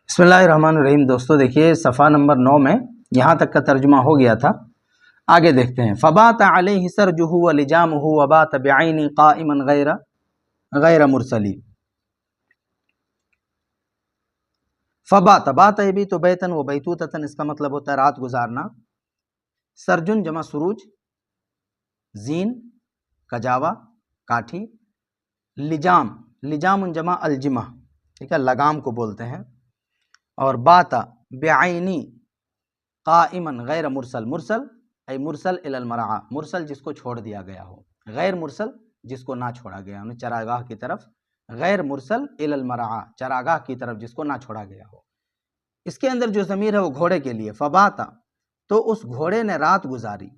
بسم اللہ الرحمن الرحیم۔ دوستو دیکھیے صفحہ نمبر 9 میں یہاں تک کا ترجمہ ہو گیا تھا، آگے دیکھتے ہیں۔ فبات علیہ سرجہ ولجامہ وبات بعین قائما غیر مرسلی۔ فبات، بات یبیت بیتن و بیتوتتن، اس کا مطلب ہوتا ہے رات گزارنا۔ سرجن جمع سروج، زین کجاوا کاٹھی، لجام، لجام جمع الجمہ، ٹھیک ہے، لگام کو بولتے ہیں۔ اور باتا بعینی قائما غیر مرسل، مرسل ای مرسل الی المرعی، مرسل جس کو چھوڑ دیا گیا ہو، غیر مرسل جس کو نہ چھوڑا گیا ہو، چراگاہ کی طرف، غیر مرسل الی المرعی، چراگاہ کی طرف جس کو نہ چھوڑا گیا ہو۔ اس کے اندر جو ضمیر ہے وہ گھوڑے کے لیے، فباتا، تو اس گھوڑے نے رات گزاری۔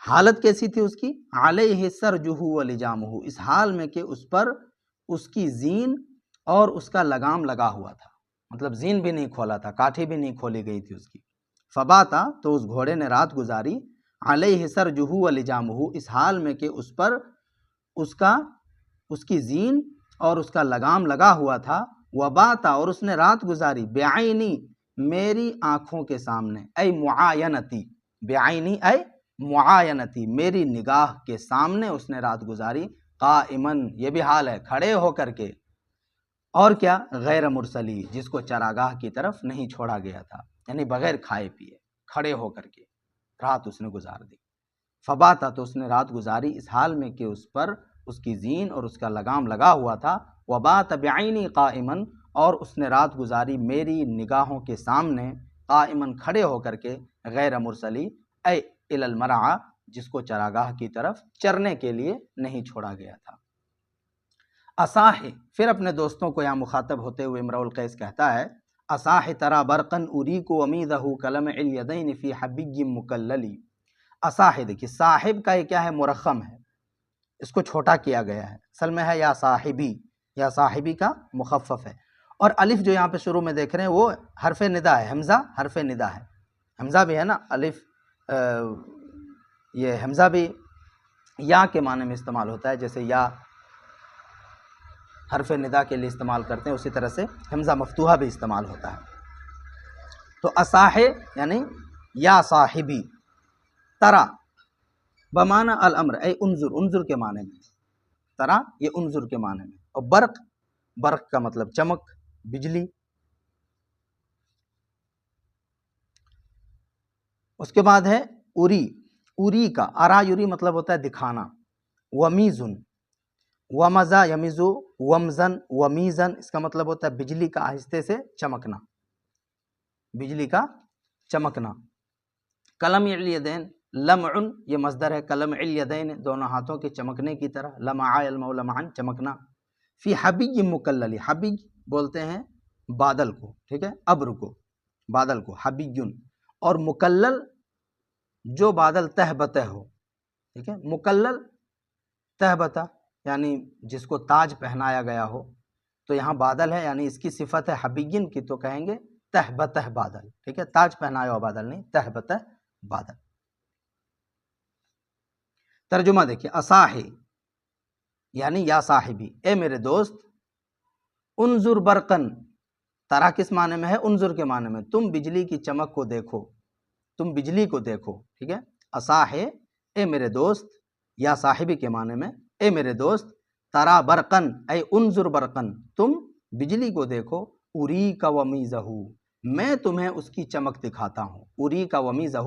حالت کیسی تھی اس کی؟ علیہ سرجہ ولجامہ، اس حال میں کہ اس پر اس کی زین اور اس کا لگام لگا ہوا تھا، مطلب زین بھی نہیں کھولا تھا، کاٹھی بھی نہیں کھولی گئی تھی اس کی۔ فباتا، تو اس گھوڑے نے رات گزاری، علیہ سرجہ ولجامہ، اس حال میں کہ اس پر اس کی زین اور اس کا لگام لگا ہوا تھا۔ وباتا، اور اس نے رات گزاری، بعینی، میری آنکھوں کے سامنے، اے معاینتی، بعینی اے معاینتی، میری نگاہ کے سامنے اس نے رات گزاری، قائمن، یہ بھی حال ہے، کھڑے ہو کر کے، اور کیا، غیر مرسلی، جس کو چراگاہ کی طرف نہیں چھوڑا گیا تھا، یعنی بغیر کھائے پیے کھڑے ہو کر کے رات اس نے گزار دی۔ فباتا، تو اس نے رات گزاری اس حال میں کہ اس پر اس کی زین اور اس کا لگام لگا ہوا تھا۔ وبات بعینی قائمن، اور اس نے رات گزاری میری نگاہوں کے سامنے، قائمن، کھڑے ہو کر کے، غیر مرسلی اے الی المرعی، جس کو چراگاہ کی طرف چرنے کے لیے نہیں چھوڑا گیا تھا۔ اصاح، پھر اپنے دوستوں کو یہاں مخاطب ہوتے ہوئے امرؤ القیس کہتا ہے، اصاح ترا برقا اریک امیدہ کلمع الیدین فی حبی مکللی۔ اصاح، دیکھیے صاحب کا یہ کیا ہے، مرخم ہے، اس کو چھوٹا کیا گیا ہے، اصل میں ہے یا صاحبی، یا صاحبی کا مخفف ہے، اور الف جو یہاں پہ شروع میں دیکھ رہے ہیں وہ حرف ندا ہے، حمزہ حرف ندا ہے، حمزہ بھی ہے نا، الف یہ حمزہ بھی یا کے معنی میں استعمال ہوتا ہے، جیسے یا حرف ندا کے لیے استعمال کرتے ہیں، اسی طرح سے حمزہ مفتوحہ بھی استعمال ہوتا ہے۔ تو اصاح یعنی یا صاحبی، ترا بمعنی الامر، اے انظر، انظر کے معنی میں، ترا یہ انظر کے معنی میں، اور برق، برق کا مطلب چمک، بجلی۔ اس کے بعد ہے اری، اری کا ارا یری مطلب ہوتا ہے دکھانا، ومیزن، ومزا یمزو، ومزن، ومیزن، اس کا مطلب ہوتا ہے بجلی کا آہستے سے چمکنا، بجلی کا چمکنا۔ قلم الیدین، لمع، یہ مصدر ہے، قلم الیدین، دونوں ہاتھوں کے چمکنے کی طرح، لمع یلمع لمعا، چمکنا۔ فی حبی مکللی، حبی بولتے ہیں بادل کو، ٹھیک ہے، ابر کو، بادل کو، حبیٌ، اور مکلل جو بادل تہ بتہ ہو، ٹھیک ہے، مکلل تہ بتہ یعنی جس کو تاج پہنایا گیا ہو، تو یہاں بادل ہے، یعنی اس کی صفت ہے حبیٍ کی، تو کہیں گے تہ بتہ بادل، ٹھیک ہے، تاج پہنایا ہوا بادل نہیں، تہ بتہ بادل۔ ترجمہ دیکھیے، اصاحِ یعنی یا صاحبی، اے میرے دوست، انظر برقن، ترا کس معنی میں ہے؟ انظر کے معنی میں، تم بجلی کی چمک کو دیکھو، تم بجلی کو دیکھو، ٹھیک ہے، اصاح، اے میرے دوست، یا صاحبی کے معنی میں، اے میرے دوست، ترا برقن، اے انظر برقن، تم بجلی کو دیکھو، اری کا ومیزہ، میں تمہیں اس کی چمک دکھاتا ہوں، اری کا ومیزہ،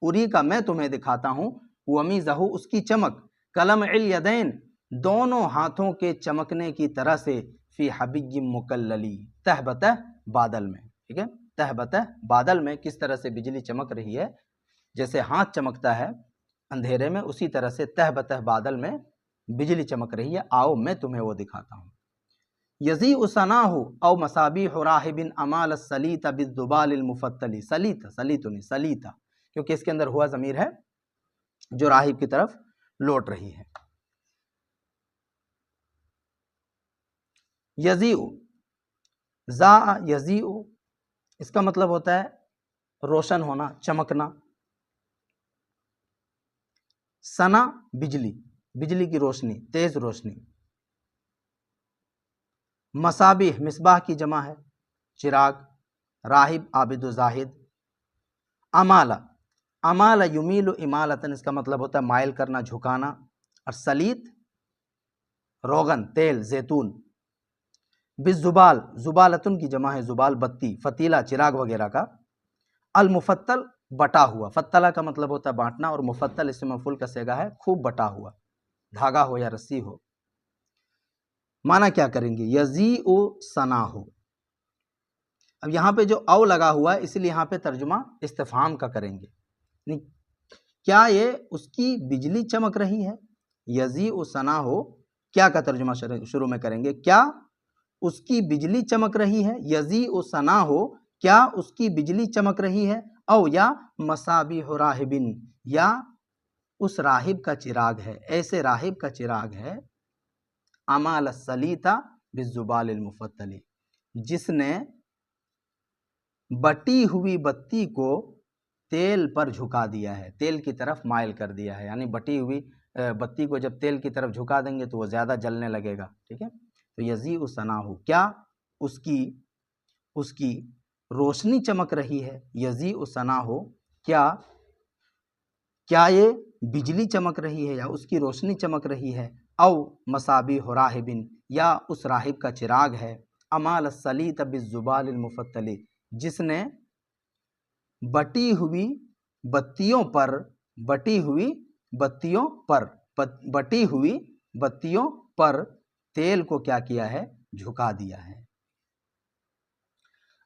اری کا میں تمہیں دکھاتا ہوں، ومیزہ، اس کی چمک، قلم الیدین، دونوں ہاتھوں کے چمکنے کی طرح سے، فی حبی مکللی، تہ بتہ بادل میں، ٹھیک ہے، تہ بتہ بادل میں کس طرح سے بجلی چمک رہی ہے، جیسے ہاتھ چمکتا ہے اندھیرے میں، اسی طرح سے تہ بتہ بادل میں بجلی چمک رہی ہے، آؤ میں تمہیں وہ دکھاتا ہوں۔ یضیء ثناہ او مصابیح راہب امال السلیط بالذبال المفتل، سلیط، سلیط نہیں، سلیطہ، کیونکہ اس کے اندر ہوا ضمیر ہے جو راہب کی طرف لوٹ رہی ہے۔ یضیء، ضاء یضیء، اس کا مطلب ہوتا ہے روشن ہونا، چمکنا۔ ثنا، بجلی، بجلی کی روشنی، تیز روشنی۔ مصابیح، مصباح کی جمع ہے، چراغ، راہب عابد و زاہد. امالا، امالا یمیل امالتن، اس کا مطلب ہوتا ہے مائل کرنا، جھکانا. اور سلیت روغن، تیل، زیتون. بالزبال، زبالتن کی جمع ہے زبال، بتی، فتیلہ چراغ وغیرہ کا. المفتل بٹا ہوا، فتلہ کا مطلب ہوتا ہے بانٹنا، اور مفتل اس میں مفعول کا صیغہ ہے خوب بٹا ہوا، دھاگا ہو یا رسی ہو. معنی کیا کریں گے؟ یزیء ثنا ہو. اب یہاں پہ جو او لگا ہوا ہے اس لیے یہاں پہ ترجمہ استفہام کا کریں گے. کیا یہ اس کی بجلی چمک رہی ہے؟ یزیء ثنا ہو، کیا کا ترجمہ شروع میں کریں گے، کیا اس کی بجلی چمک رہی ہے. یزیء ثنا ہو، کیا اس کی بجلی چمک رہی ہے. او یا مصابیح راہبن، یا اس راہب کا چراغ ہے، ایسے راہب کا چراغ ہے. امال السلیطہ بالزبال المفتل، جس نے بٹی ہوئی بتی کو تیل پر جھکا دیا ہے، تیل کی طرف مائل کر دیا ہے. یعنی بٹی ہوئی بتی کو جب تیل کی طرف جھکا دیں گے تو وہ زیادہ جلنے لگے گا. ٹھیک ہے، تو یزیء ثناہ، کیا اس کی روشنی چمک رہی ہے. یزیء ثناہ، کیا یہ بجلی چمک رہی ہے یا اس کی روشنی چمک رہی ہے. او مصابیح راہبن، یا اس راہب کا چراغ ہے. امال السلیط بالزبال المفتل، جس نے بٹی ہوئی بتیوں پر تیل کو کیا کیا ہے، جھکا دیا ہے.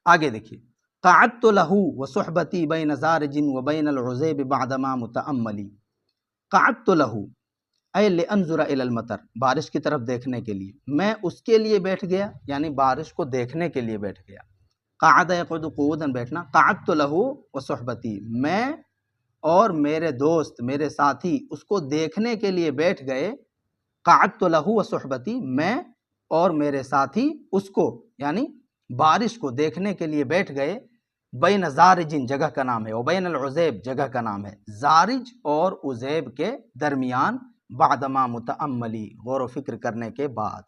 آگے دیکھیے، قعدت له وصحبتی بین زارج وبین العزیب بعدما متأملی. قعدت له اے لانظر الی المطر، بارش کی طرف دیکھنے کے لیے. میں اس کے لیے بیٹھ گیا، یعنی بارش کو دیکھنے کے لیے بیٹھ گیا. قعد یقعد قعودا، بیٹھنا. قعدت له وصحبتی، میں اور میرے دوست، میرے ساتھی اس کو دیکھنے کے لیے بیٹھ گئے. قعدت له وصحبتی، میں اور میرے ساتھی اس کو، یعنی بارش کو دیکھنے کے لیے بیٹھ گئے. بین زارجن جگہ کا نام ہے، وبین العزیب جگہ کا نام ہے، زارج اور عزیب کے درمیان. بعدما متأملی، غور و فکر کرنے کے بعد.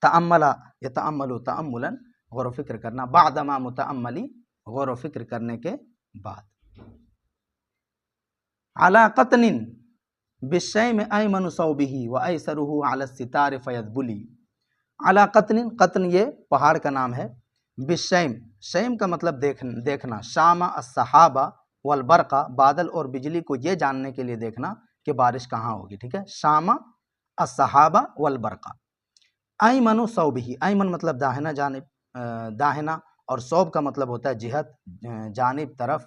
تأملا یتأمل تأملا، غور و فکر کرنا. بعدما متأملی، غور و فکر کرنے کے بعد. علی قطن بالشیم ایمن صوبہ وایسرہ علی الستار فیذبلی. علی قطن، قطن یہ پہاڑ کا نام ہے. بالشیم، شیم کا مطلب دیکھنا. شام السحابہ والبرق، بادل اور بجلی کو یہ جاننے کے لیے دیکھنا کہ بارش کہاں ہوگی. ٹھیک ہے، شام السحابہ والبرق. ایمن صوبہ، ایمن مطلب داہنا جانب، داہنا، اور صوب کا مطلب ہوتا ہے جہت، جانب، طرف.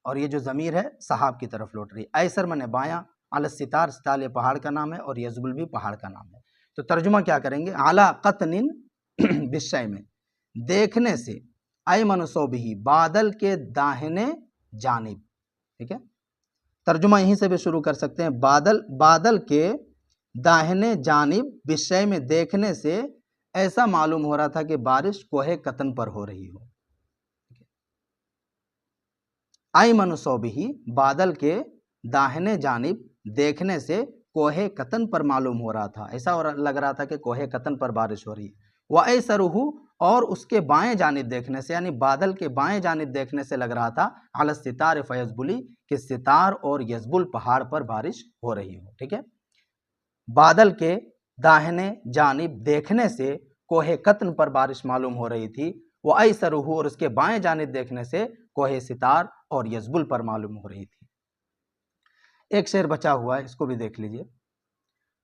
اور یہ جو ضمیر ہے صحاب کی طرف لوٹ رہی. ایسر من بایاں، علی الستار، ستال پہاڑ کا نام ہے، اور یذبل بھی پہاڑ کا نام ہے. تو ترجمہ کیا کریں گے؟ علی قطن بالشیم، دیکھنے سے، ایمن صوبہ، بادل کے داہنے جانب. ٹھیک ہے، ترجمہ یہیں سے بھی شروع کر سکتے ہیں. بادل کے داہنے جانب، بالشیم میں دیکھنے سے ایسا معلوم ہو رہا تھا کہ بارش کوہ قطن پر ہو رہی ہو. ایمن صوبہ، بادل کے داہنے جانب دیکھنے سے کوہ قطن پر معلوم ہو رہا تھا، ایسا لگ رہا تھا کہ کوہ قطن پر بارش ہو رہی ہے. وایسرہ، اور اس کے بائیں جانب دیکھنے سے، یعنی بادل کے بائیں جانب دیکھنے سے لگ رہا تھا علی الستار فیذبلی، کہ ستار اور یذبل پہاڑ پر بارش ہو رہی ہو. ٹھیک ہے، بادل کے داہنے جانب دیکھنے سے کوہ قطن پر بارش معلوم ہو رہی تھی. وایسرہ، اور اس کے بائیں جانب دیکھنے سے کوہ ستار اور یذبل پر معلوم ہو رہی تھی. ایک شعر بچا ہوا ہے، اس کو بھی دیکھ لیجئے.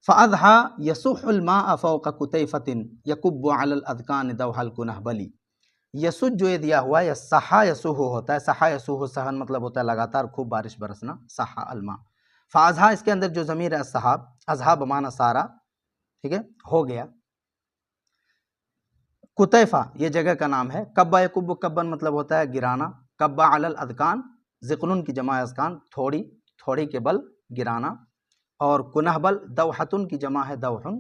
فَأَضْحَى يَسُحُّ الْمَاءَ فَوْقَ كُتَيْفَةٍ يَكُبُّ عَلَى الْأَذْقَانِ دَوْحَ الْكُنَهْبَلِ. یسج جو یہ دیا ہوا ہے، صحا یسوح ہوتا ہے. صحا یسوح سہن مطلب ہوتا ہے لگاتار خوب بارش برسنا. صحا الماء. فاضحا، اس کے اندر جو ضمیر ہے الصحاب، اضحا بمعنی سارا. ٹھیک ہے، ہو گیا. کتیفہ یہ جگہ کا نام ہے. کبا یکب، کبن مطلب ہوتا ہے گرانا. کبا علی الاذقان، ذقنن کی جمع اذقان، تھوڑی کے بل گرانا. اور کنہبل دوحتن کی جمع ہے دوحن،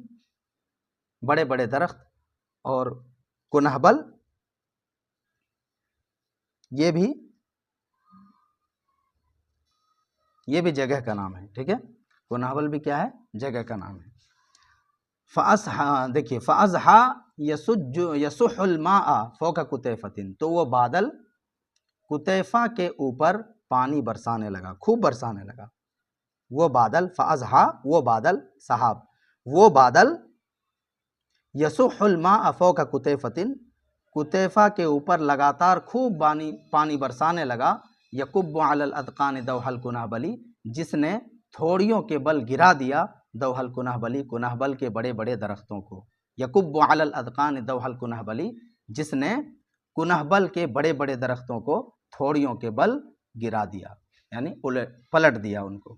بڑے بڑے درخت. اور کنہبل یہ بھی جگہ کا نام ہے. ٹھیک ہے، کنہبل بھی کیا ہے؟ جگہ کا نام ہے. دیکھیے فَأَزْحَا يَسُحُّ الْمَاءَ فَوْقَ قُطَيْفَةٍ، تو وہ بادل قطیفہ کے اوپر پانی برسانے لگا، خوب برسانے لگا۔ وہ بادل فَأَزْحَا، وہ بادل سحاب، وہ بادل یسح الماء فوق قطیفۃ، قطیفہ کے اوپر لگاتار خوب پانی برسانے لگا، یکب علی الاذقان دوح الکنہبلی، جس نے تھوڑیوں کے بل گرا دیا دوح الکنہبلی، کنہبل کے بڑے بڑے درختوں کو، یکب علی الاذقان دوح الکنہبلی، جس نے کنہبل کے بڑے بڑے درختوں کو تھوڑیوں کے بل گرا دیا، یعنی پلٹ دیا ان کو۔